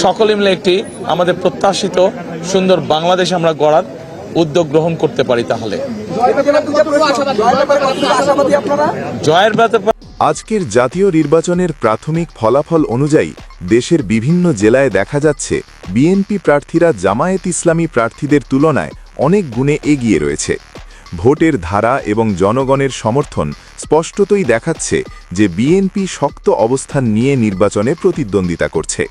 সকলে মিলে একটি আমাদের প্রত্যাশিত সুন্দর বাংলাদেশ আমরা গড়ার উদ্যোগ গ্রহণ করতে পারি, তাহলে জয়ের ব্যাপারে আজকের জাতীয় নির্বাচনের প্রাথমিক ফলাফল অনুযায়ী দেশের বিভিন্ন জেলায় দেখা যাচ্ছে বিএনপি প্রার্থীরা জামায়াত ইসলামী প্রার্থীদের তুলনায় অনেক গুণে এগিয়ে রয়েছে। ভোটের ধারা এবং জনগণের সমর্থন স্পষ্টতই দেখাচ্ছে যে বিএনপি শক্ত অবস্থান নিয়ে নির্বাচনে প্রতিদ্বন্দ্বিতা করছে।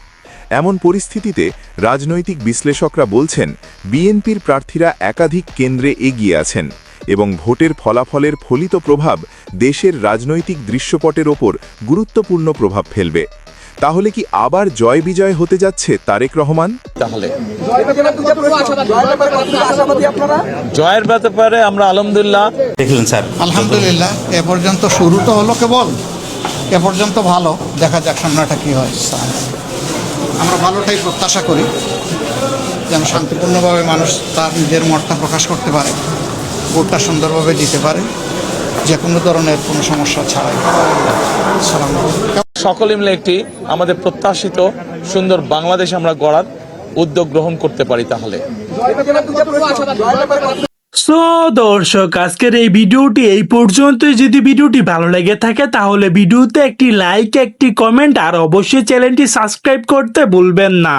এমন পরিস্থিতিতে রাজনৈতিক বিশ্লেষকরা বলছেন বিএনপির প্রার্থীরা একাধিক কেন্দ্রে এগিয়ে আছেন এবং ভোটের ফলাফলের ফলিত প্রভাব দেশের রাজনৈতিক দৃশ্যপটের ওপর গুরুত্বপূর্ণ প্রভাব ফেলবে। তাহলে কি আবার জয় বিজয় হতে যাচ্ছে তারেক রহমান? তাহলে জয়ের ব্যাপারে আমরা আলহামদুলিল্লাহ দেখলেন স্যার, আলহামদুলিল্লাহ এ পর্যন্ত শুরু তো হলো কেবল, এ পর্যন্ত ভালো, দেখা যাক সামনেটা কী হয়। আমরা ভালোটাই প্রত্যাশা করি, যেন শান্তিপূর্ণভাবে মানুষ তার নিজের মতটা প্রকাশ করতে পারে, ভোটটা সুন্দরভাবে দিতে পারে, যে কোনো ধরনের কোনো সমস্যা ছাড়াই। সকলে মিলে একটি আমাদের প্রত্যাশিত সুন্দর বাংলাদেশ আমরা গড়ার উদ্যোগ গ্রহণ করতে পারি, তাহলে সো দর্শক, আজকের এই ভিডিওটি এই পর্যন্ত। যদি ভিডিওটি ভালো লেগে থাকে তাহলে ভিডিওতে একটি লাইক, একটি কমেন্ট আর অবশ্যই চ্যানেলটি সাবস্ক্রাইব করতে ভুলবেন না।